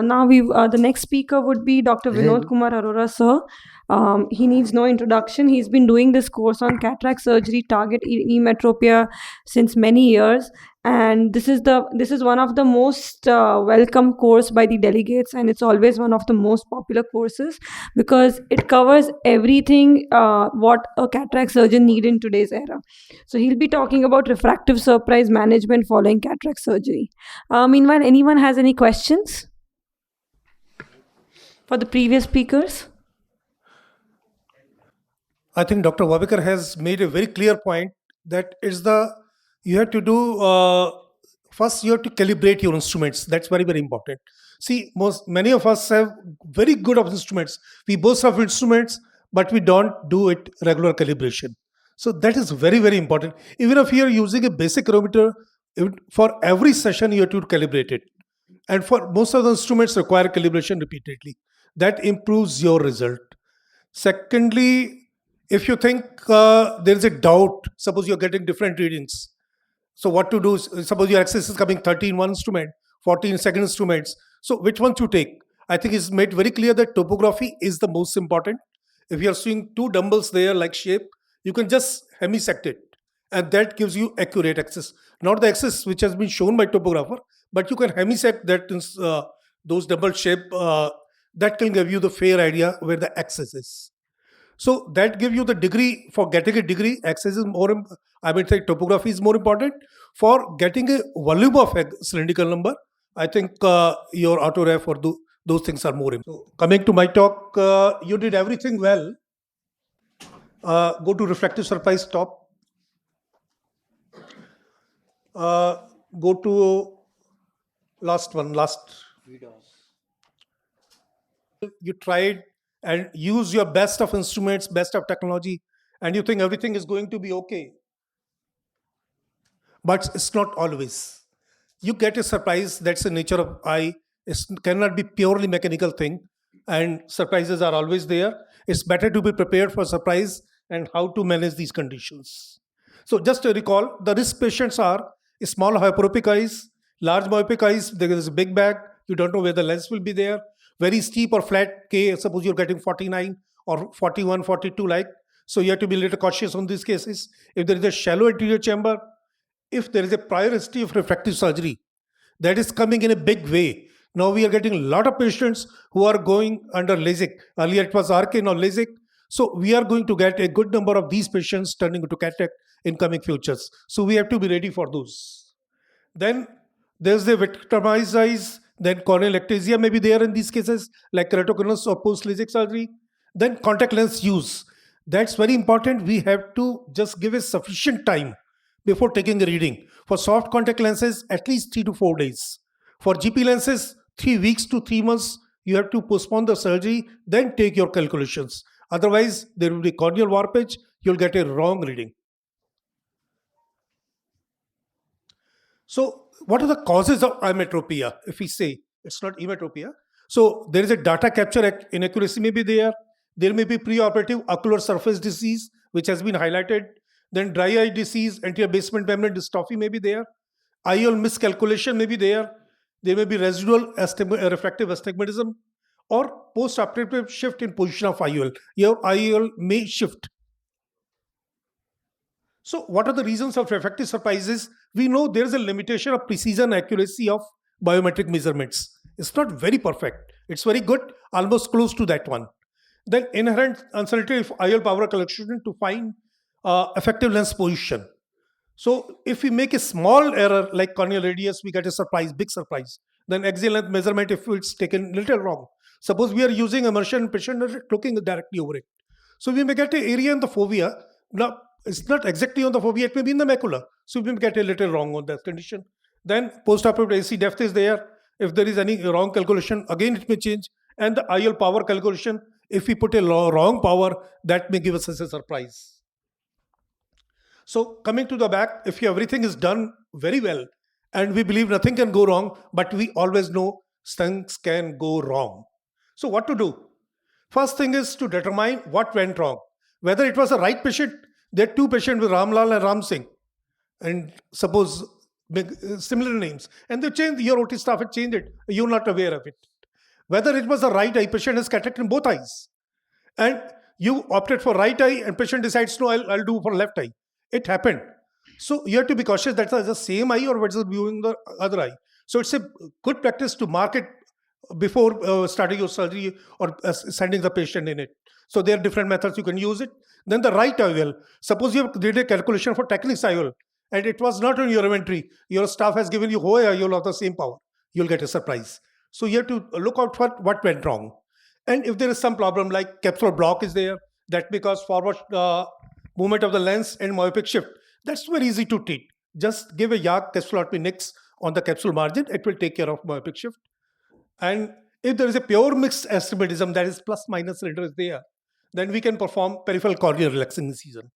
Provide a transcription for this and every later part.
Now the next speaker would be Dr. Vinod Kumar Arora, sir. He needs no introduction. He's been doing this course on cataract surgery, target emetropia since many years, and this is one of the most welcome course by the delegates, and it's always one of the most popular courses because it covers everything what a cataract surgeon need in today's era. So he'll be talking about refractive surprise management following cataract surgery. Meanwhile, anyone has any questions for the previous speakers? I think Dr. Wabekar has made a very clear point that you have to do first you have to calibrate your instruments. That's very, very important. See, many of us have very good of instruments. We both have instruments, but we don't do it regular calibration. So that is very, very important. Even if you are using a basic aerometer, for every session you have to calibrate it. And for most of the instruments require calibration repeatedly. That improves your result. Secondly, if you think there is a doubt, suppose you're getting different readings. So what to do is, suppose your axis is coming 30 in one instrument, 40 in second instruments. So which one to take? I think it's made very clear that topography is the most important. If you're seeing two dumbbells there like shape, you can just hemisect it. And that gives you accurate axis. Not the axis which has been shown by topographer, but you can hemisect that those double shape. That can give you the fair idea where the axis is. So that gives you the degree. For getting a degree, axis is more, topography is more important. For getting a volume of a cylindrical number, I think your autoref or those things are more important. So coming to my talk, you did everything well. Go to refractive surprise top. Go to last one. You tried and use your best of instruments, best of technology, and you think everything is going to be okay. But it's not always. You get a surprise. That's the nature of eye. It cannot be purely mechanical thing, and surprises are always there. It's better to be prepared for surprise and how to manage these conditions. So just to recall, the risk patients are small hyperopic eyes, large myopic eyes. There is a big bag. You don't know where the lens will be there. Very steep or flat K, suppose you're getting 49 or 41, 42 like. So you have to be a little cautious on these cases. If there is a shallow anterior chamber, if there is a prior history of refractive surgery, that is coming in a big way. Now we are getting a lot of patients who are going under LASIK. Earlier it was RK, now LASIK. So we are going to get a good number of these patients turning into cataract in coming futures. So we have to be ready for those. Then there's the victimized eyes. Then corneal ectasia may be there in these cases, like keratoconus or post-LASIK surgery. Then contact lens use. That's very important. We have to just give a sufficient time before taking a reading. For soft contact lenses, at least 3 to 4 days. For GP lenses, 3 weeks to 3 months, you have to postpone the surgery, then take your calculations. Otherwise, there will be corneal warpage, you'll get a wrong reading. So, what are the causes of emetropia? If we say it's not emetropia, so there is a data capture inaccuracy may be there. There may be preoperative ocular surface disease, which has been highlighted. Then dry eye disease, anterior basement membrane dystrophy may be there. IOL miscalculation may be there. There may be residual refractive astigmatism or post-operative shift in position of IOL. Your IOL may shift. So what are the reasons of refractive surprises? We know there is a limitation of precision accuracy of biometric measurements. It's not very perfect. It's very good, almost close to that one. Then inherent uncertainty of IOL power collection to find effective lens position. So if we make a small error like corneal radius, we get a surprise, big surprise. Then axial length measurement, if it's taken little wrong. Suppose we are using immersion, patient is looking directly over it. So we may get an area in the fovea. Now, it's not exactly on the fovea, it may be in the macula. So we may get a little wrong on that condition. Then post-operative AC depth is there. If there is any wrong calculation, again it may change. And the IOL power calculation, if we put a wrong power, that may give us a surprise. So coming to the back, if everything is done very well, and we believe nothing can go wrong, but we always know things can go wrong. So what to do? First thing is to determine what went wrong. Whether it was a right patient, there are two patients with Ramlal and Ram Singh, and suppose similar names, and they changed, your OT staff had changed it, you're not aware of it. Whether it was a right eye, patient has cataract in both eyes. And you opted for right eye and patient decides, no, I'll do for left eye. It happened. So you have to be cautious that it's the same eye or whether it's viewing the other eye. So it's a good practice to mark it before starting your surgery or sending the patient in it. So there are different methods you can use it. Then the right IOL. Suppose you did a calculation for techniques IOL and it was not on your inventory. Your staff has given you whole IOL of the same power. You'll get a surprise. So you have to look out for what went wrong. And if there is some problem like capsular block is there, that because forward movement of the lens and myopic shift, that's very easy to treat. Just give a YAG capsulotomy next on the capsule margin. It will take care of myopic shift. And if there is a pure mixed astigmatism, that is plus minus cylinder is there, then we can perform peripheral corneal relaxing incision.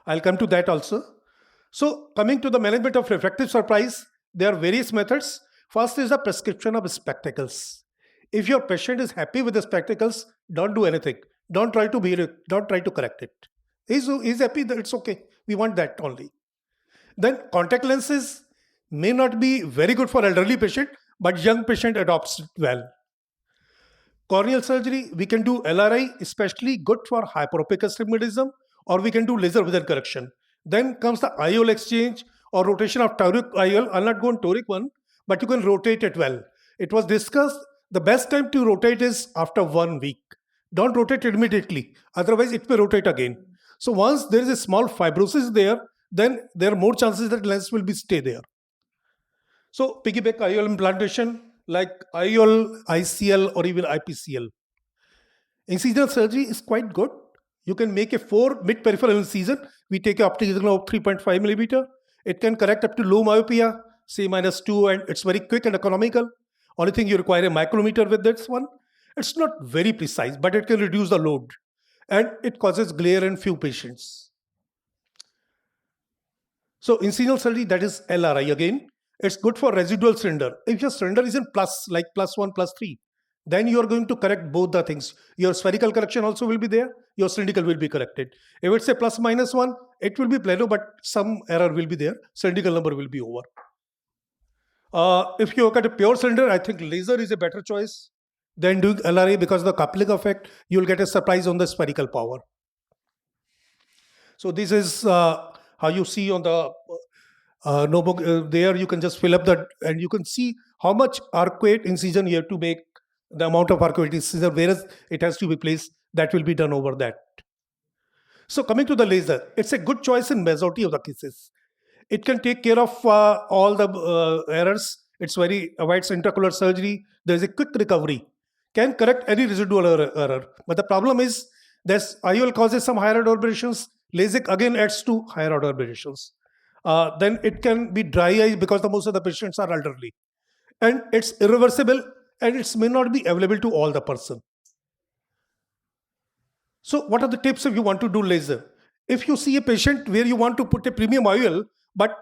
I'll come to that also. So coming to the management of refractive surprise, there are various methods. First is the prescription of spectacles. If your patient is happy with the spectacles, don't do anything. Don't try to correct it. He's happy, that it's okay. We want that only. Then contact lenses may not be very good for elderly patient, but young patient adopts it well. Corneal surgery, we can do LRI, especially good for hyperopic astigmatism, or we can do laser vision correction. Then comes the IOL exchange or rotation of toric IOL. I'll not go on toric one, but you can rotate it well. It was discussed, the best time to rotate is after 1 week. Don't rotate immediately, otherwise it may rotate again. So once there is a small fibrosis there, then there are more chances that lens will be stay there. So piggyback IOL implantation like IOL, ICL or even IPCL. Incisional surgery is quite good. You can make a 4 mid-peripheral incision. We take an optical of 3.5 millimeter. It can correct up to low myopia, say -2, and it's very quick and economical. Only thing you require a micrometer with this one. It's not very precise, but it can reduce the load. And it causes glare in few patients. So incisional surgery, that is LRI again. It's good for residual cylinder. If your cylinder is in plus, like +1, +3, then you are going to correct both the things. Your spherical correction also will be there. Your cylindrical will be corrected. If it's a +-1, it will be plano, but some error will be there. Cylindrical number will be over. If you look at a pure cylinder, I think laser is a better choice than doing LRA because of the coupling effect. You will get a surprise on the spherical power. So this is how you see on the notebook. There you can just fill up that and you can see how much arcuate incision you have to make, the amount of arcuate incision, whereas it has to be placed, that will be done over that. So coming to the laser, it's a good choice in majority of the cases. It can take care of all the errors. It's very avoids intraocular surgery. There is a quick recovery. Can correct any residual error. But the problem is that IOL causes some higher order aberrations. LASIK again adds to higher order aberrations. Then it can be dry eye because most of the patients are elderly. And it's irreversible and it may not be available to all the person. So what are the tips if you want to do laser? If you see a patient where you want to put a premium IOL, but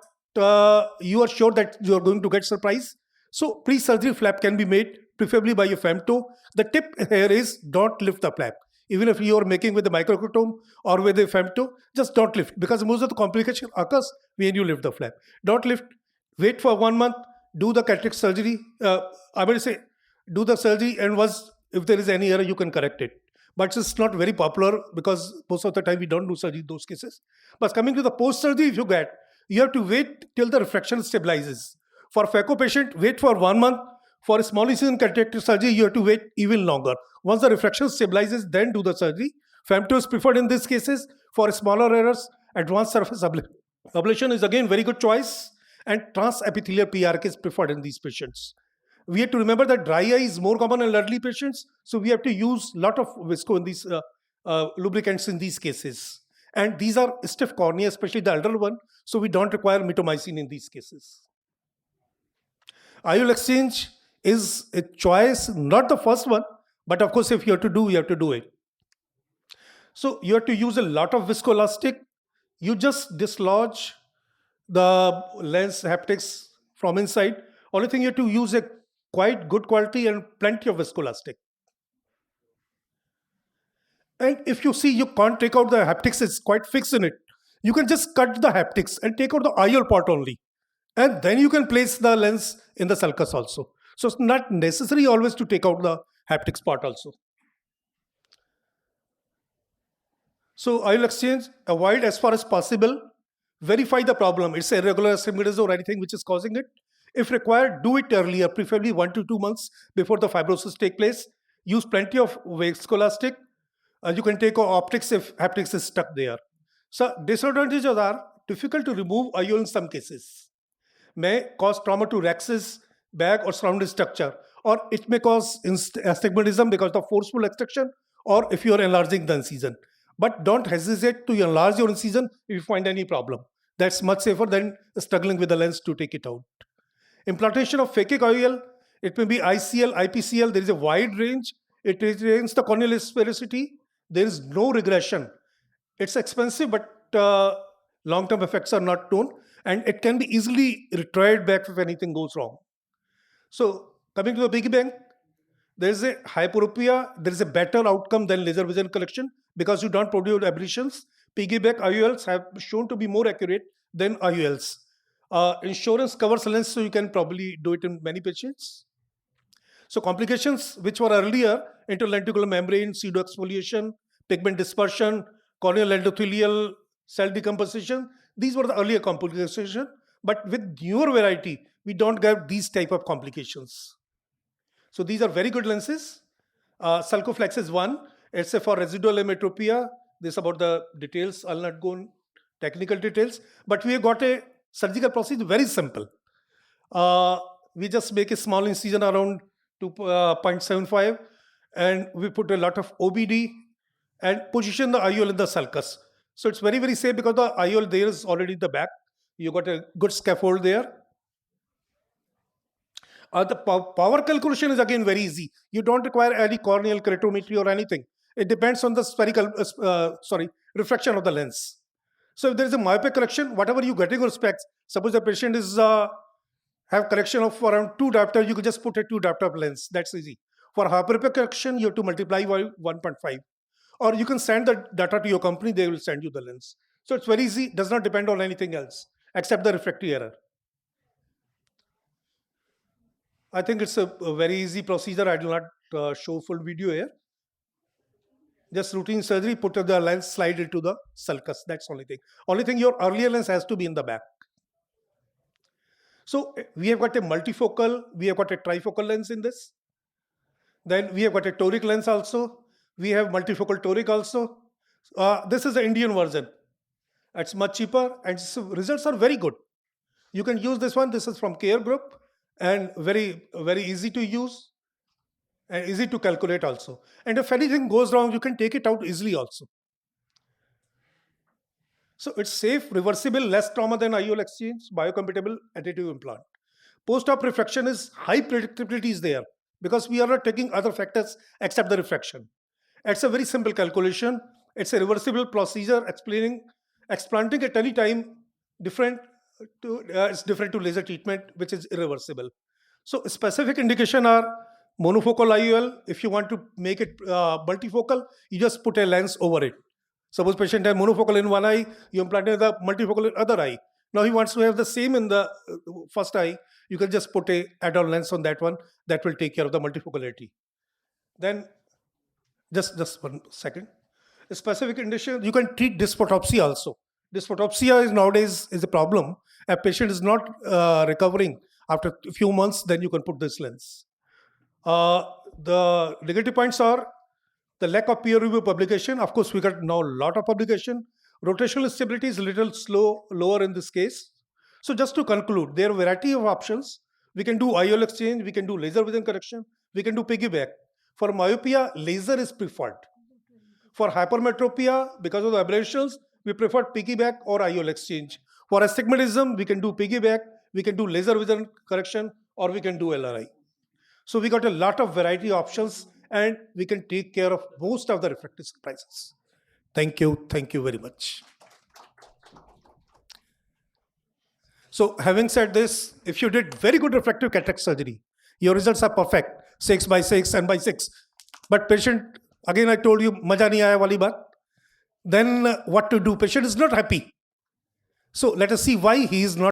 you are sure that you are going to get surprise, so pre-surgery flap can be made, preferably by a femto. The tip here is don't lift the flap. Even if you are making with the microchrome or with a femto, just don't lift because most of the complication occurs when you lift the flap. Don't lift. Wait for 1 month. Do the cataract surgery. I would say do the surgery and if there is any error, you can correct it. But it's not very popular because most of the time we don't do surgery in those cases. But coming to the post-surgery, if you have to wait till the refraction stabilizes. For phaco patient, wait for 1 month. For a small incision cataract surgery, you have to wait even longer. Once the refraction stabilizes, then do the surgery. Femto is preferred in these cases. For smaller errors, advanced surface ablation is again very good choice. And transepithelial PRK is preferred in these patients. We have to remember that dry eye is more common in elderly patients. So we have to use a lot of visco in these lubricants in these cases. And these are stiff cornea, especially the elder one. So we don't require mitomycin in these cases. IOL exchange is a choice, not the first one, but of course, if you have to do, you have to do it. So you have to use a lot of viscoelastic. You just dislodge the lens haptics from inside. Only thing you have to use a quite good quality and plenty of viscoelastic. And if you see you can't take out the haptics, it's quite fixed in it. You can just cut the haptics and take out the IOL part only. And then you can place the lens in the sulcus also. So it's not necessary always to take out the haptics part also. So IOL exchange, avoid as far as possible. Verify the problem. It's irregular astigmatism or anything which is causing it. If required, do it earlier, preferably 1 to 2 months before the fibrosis take place. Use plenty of viscoelastic. You can take optics if haptics is stuck there. So disadvantages are difficult to remove IOL in some cases. May cause trauma to rhexis, bag or surrounding structure, or it may cause astigmatism because of forceful extraction or if you are enlarging the incision. But don't hesitate to enlarge your incision if you find any problem. That's much safer than struggling with the lens to take it out. Implantation of phakic IOL, it may be ICL, IPCL, there is a wide range. It retains the corneal sphericity. There is no regression. It's expensive, but long-term effects are not known, and it can be easily retried back if anything goes wrong. So coming to the piggy bank, there is a hyperopia, there is a better outcome than laser vision correction because you don't produce aberrations. Piggyback IOLs have shown to be more accurate than IOLs. Insurance covers lens, so you can probably do it in many patients. So complications which were earlier, interlenticular membrane, pseudoexfoliation, pigment dispersion, corneal endothelial cell decomposition, these were the earlier complications. But with newer variety, we don't get these type of complications. So these are very good lenses. Sulcoflex is one. It's for residual hemetropia. This is about the details. I'll not go in technical details. But we have got a surgical procedure very simple. We just make a small incision around 2.75 and we put a lot of OBD and position the IOL in the sulcus. So it's very, very safe because the IOL there is already in the back. You got a good scaffold there. The power calculation is again very easy. You don't require any corneal keratometry or anything. It depends on the refraction of the lens. So if there is a myopic correction, whatever you getting on specs, suppose the patient is have correction of around 2 diopter, you can just put a 2 diopter lens. That's easy. For hyperopic correction, you have to multiply by 1.5. Or you can send the data to your company, they will send you the lens. So it's very easy, does not depend on anything else except the refractive error. I think it's a very easy procedure. I do not show full video here. Just routine surgery, put the lens, slide into the sulcus. That's the only thing. Only thing, your earlier lens has to be in the back. So we have got a multifocal, we have got a trifocal lens in this. Then we have got a toric lens also. We have multifocal toric also. This is the Indian version. It's much cheaper and results are very good. You can use this one. This is from Care Group and very, very easy to use and easy to calculate also. And if anything goes wrong, you can take it out easily also. So it's safe, reversible, less trauma than IOL exchange, biocompatible additive implant. Post-op refraction is high predictability is there because we are not taking other factors except the refraction. It's a very simple calculation. It's a reversible procedure explanting at any time it's different to laser treatment, which is irreversible. So specific indication are monofocal IOL. If you want to make it multifocal, you just put a lens over it. Suppose patient has monofocal in one eye, you implant the multifocal in other eye. Now he wants to have the same in the first eye. You can just put a add-on lens on that one. That will take care of the multifocality. Then, just 1 second. A specific condition, you can treat dysphotopsia also. Dysphotopsia is nowadays is a problem. A patient is not recovering after a few months, then you can put this lens. The negative points are the lack of peer review publication. Of course, we got now a lot of publication. Rotational stability is a little lower in this case. So just to conclude, there are a variety of options. We can do IOL exchange, we can do laser vision correction, we can do piggyback. For myopia, laser is preferred. For hypermetropia, because of the aberrations, we prefer piggyback or IOL exchange. For astigmatism, we can do piggyback, we can do laser vision correction, or we can do LRI. So we got a lot of variety options and we can take care of most of the refractive surprises. Thank you very much. So having said this, if you did very good refractive cataract surgery, your results are perfect, 6/6 and by 6. But patient, again I told you, maja nahi aaya wali baat. Then what to do? Patient is not happy. So let us see why he is not